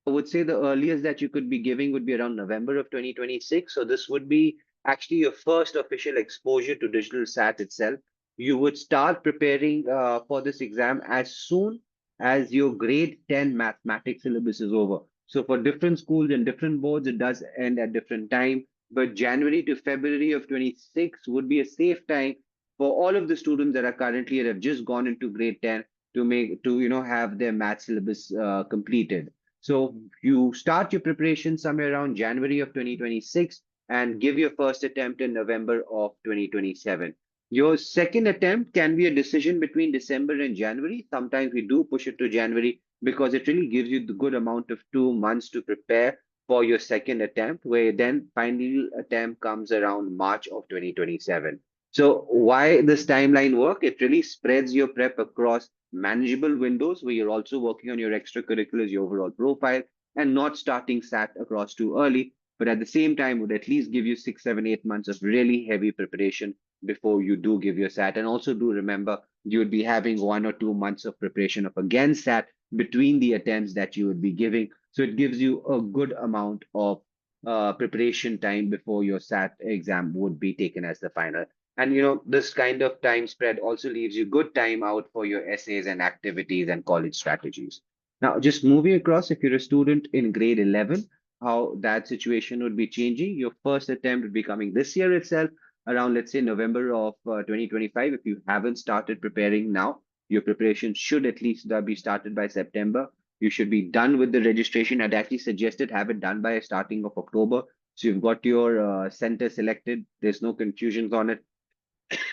I would say the earliest that you could be giving would be around November of 2026. So this would be actually your first official exposure to digital SAT itself. You would start preparing for this exam as soon as your grade 10 mathematics syllabus is over. So for different schools and different boards, it does end at different time. But January to February of 26 would be a safe time for all of the students that are currently that have just gone into grade 10 to have their math syllabus completed. So you start your preparation somewhere around January of 2026 and give your first attempt in November of 2027. Your second attempt can be a decision between December and January. Sometimes we do push it to January because it really gives you the good amount of 2 months to prepare for your second attempt, where then final attempt comes around March of 2027. So why this timeline work? It really spreads your prep across manageable windows where you're also working on your extracurriculars, your overall profile, and not starting SAT across too early. But at the same time, would at least give you 6, 7, 8 months of really heavy preparation before you do give your SAT. And also do remember you would be having 1 or 2 months of preparation of again SAT between the attempts that you would be giving. So it gives you a good amount of preparation time before your SAT exam would be taken as the final. And this kind of time spread also leaves you good time out for your essays and activities and college strategies. Now, just moving across, if you're a student in grade 11, how that situation would be changing. Your first attempt would be coming this year itself, around, let's say, November of 2025. If you haven't started preparing now, your preparation should at least be started by September. You should be done with the registration. I'd actually suggested have it done by starting of October. So you've got your center selected. There's no confusions on it.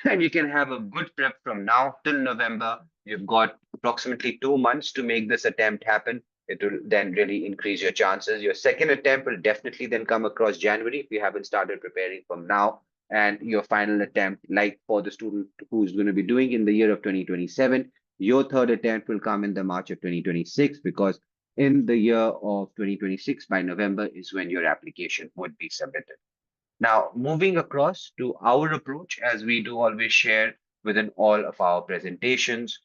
And you can have a good prep from now till November. You've got approximately 2 months to make this attempt happen. It will then really increase your chances. Your second attempt will definitely then come across January if you haven't started preparing from now. And your final attempt, like for the student who's going to be doing in the year of 2027, your third attempt will come in the March of 2026, because in the year of 2026, by November, is when your application would be submitted. Now, moving across to our approach, as we do always share within all of our presentations,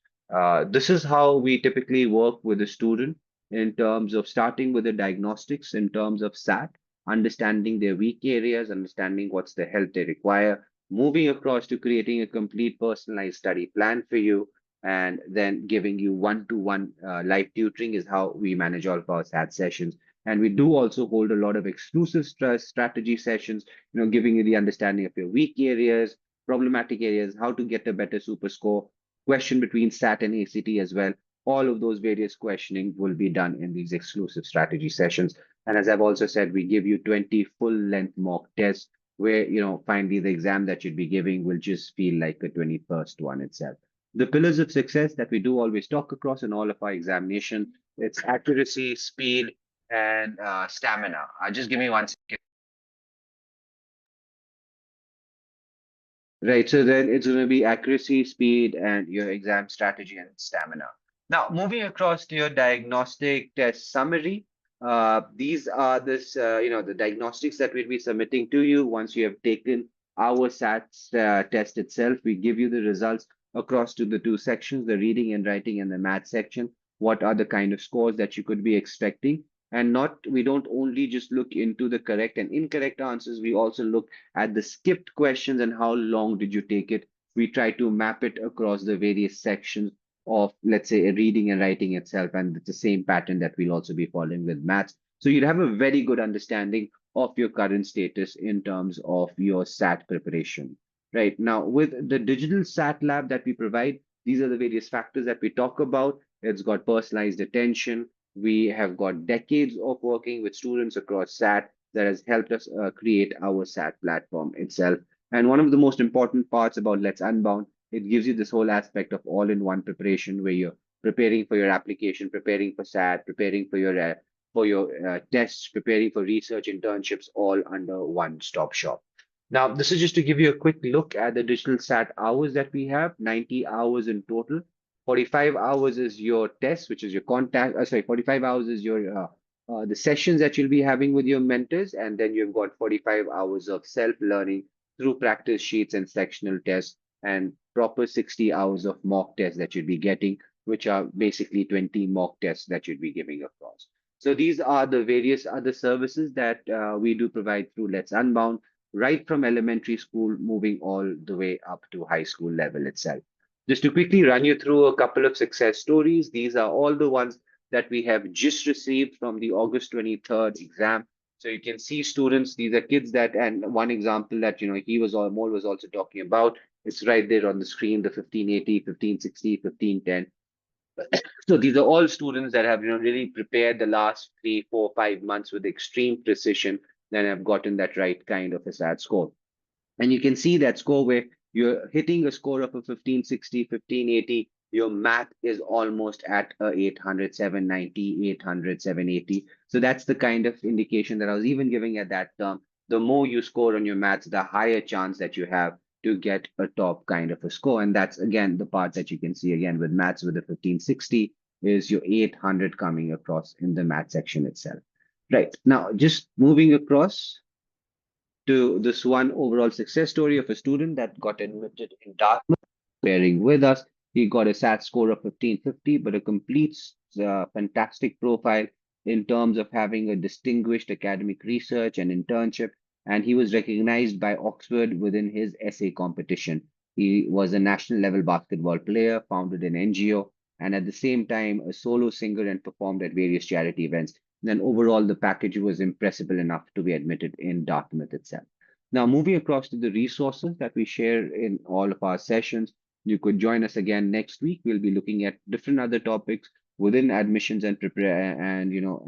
this is how we typically work with a student in terms of starting with the diagnostics, in terms of SAT, understanding their weak areas, understanding what's the help they require, moving across to creating a complete personalized study plan for you, and then giving you one-to-one live tutoring is how we manage all of our SAT sessions. And we do also hold a lot of exclusive strategy sessions, giving you the understanding of your weak areas, problematic areas, how to get a better super score, question between SAT and ACT as well. All of those various questioning will be done in these exclusive strategy sessions. And as I've also said, we give you 20 full length mock tests where, finally the exam that you'd be giving will just feel like a 21st one itself. The pillars of success that we do always talk across in all of our examination, it's accuracy, speed, and stamina. Just give me one second. Right, so then it's going to be accuracy, speed, and your exam strategy and stamina. Now, moving across to your diagnostic test summary, these are the diagnostics that we'll be submitting to you once you have taken our SATs test itself. We give you the results across to the two sections, the reading and writing and the math section. What are the kind of scores that you could be expecting? And we don't only just look into the correct and incorrect answers, we also look at the skipped questions and how long did you take it. We try to map it across the various sections of, let's say, a reading and writing itself. And it's the same pattern that we'll also be following with maths. So you'd have a very good understanding of your current status in terms of your SAT preparation. Right now, with the digital SAT lab that we provide, these are the various factors that we talk about. It's got personalized attention. We have got decades of working with students across SAT that has helped us create our SAT platform itself. And one of the most important parts about Let's Unbound, it gives you this whole aspect of all-in-one preparation where you're preparing for your application, preparing for SAT, preparing for your tests, preparing for research internships, all under one-stop shop. Now, this is just to give you a quick look at the digital SAT hours that we have, 90 hours in total. 45 hours is your test, which is your 45 hours is your the sessions that you'll be having with your mentors, and then you've got 45 hours of self-learning through practice sheets and sectional tests, and proper 60 hours of mock tests that you'd be getting, which are basically 20 mock tests that you'd be giving across. So these are the various other services that we do provide through Let's Unbound, right from elementary school, moving all the way up to high school level itself. Just to quickly run you through a couple of success stories, these are all the ones that we have just received from the August 23rd exam. So you can see students, these are kids and one example that, Amol was also talking about, it's right there on the screen, the 1580, 1560, 1510. So these are all students that have, really prepared the last 3, 4, 5 months with extreme precision, then have gotten that right kind of a SAT score. And you can see that score where you're hitting a score of a 1560, 1580, your math is almost at a 800, 790, 800, 780. So that's the kind of indication that I was even giving at that term. The more you score on your maths, the higher chance that you have to get a top kind of a score. And that's, again, the part that you can see again with maths with the 1560 is your 800 coming across in the math section itself. Right. Now, just moving across to this one overall success story of a student that got admitted in Dartmouth, pairing with us. He got a SAT score of 1550, but a complete fantastic profile in terms of having a distinguished academic research and internship. And he was recognized by Oxford within his essay competition. He was a national level basketball player, founded an NGO, and at the same time, a solo singer and performed at various charity events. Then overall, the package was impressive enough to be admitted in Dartmouth itself. Now, moving across to the resources that we share in all of our sessions, you could join us again next week. We'll be looking at different other topics within admissions and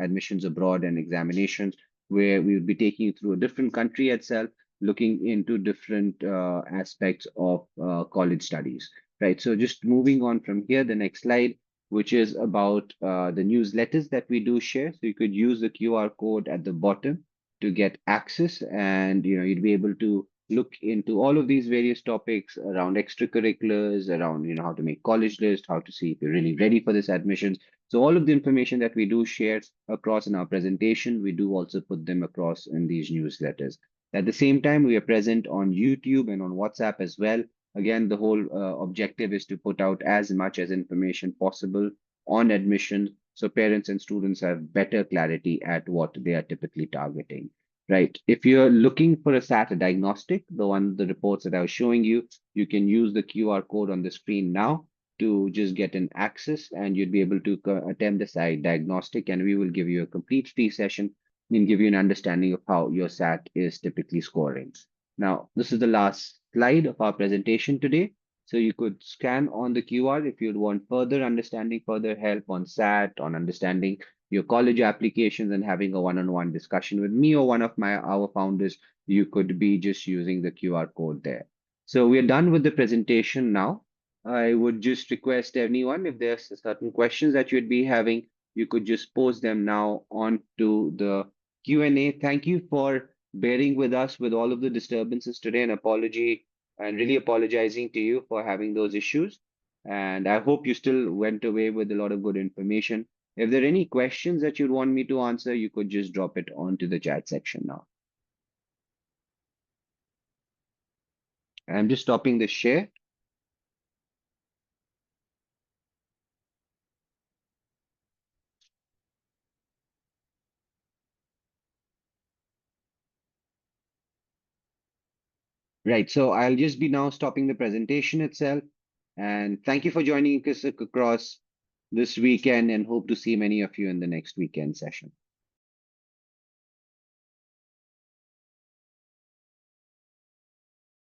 admissions abroad and examinations, where we will be taking you through a different country itself, looking into different aspects of college studies. Right. So just moving on from here, the next slide. which is about the newsletters that we do share. So you could use the QR code at the bottom to get access, and you'd be able to look into all of these various topics around extracurriculars, around how to make college list, how to see if you're really ready for this admissions. So all of the information that we do share across in our presentation, we do also put them across in these newsletters. At the same time, we are present on YouTube and on WhatsApp as well. Again, the whole objective is to put out as much as information possible on admission so parents and students have better clarity at what they are typically targeting. Right. If you're looking for a SAT diagnostic, the reports that I was showing you, you can use the QR code on the screen now to just get an access, and you'd be able to attempt the SAT diagnostic, and we will give you a complete free session and give you an understanding of how your SAT is typically scoring. Now, this is the last slide of our presentation today. So you could scan on the QR if you'd want further understanding, further help on SAT, on understanding your college applications and having a one-on-one discussion with me or one of our founders. You could be just using the QR code there. So we're done with the presentation now. I would just request anyone, if there's certain questions that you'd be having, you could just post them now onto the Q&A. Thank you for bearing with us with all of the disturbances today, and really apologizing to you for having those issues. And I hope you still went away with a lot of good information. If there are any questions that you'd want me to answer, you could just drop it onto the chat section now. I'm just stopping the share. Right, so I'll just be now stopping the presentation itself. And thank you for joining us across this weekend, and hope to see many of you in the next weekend session.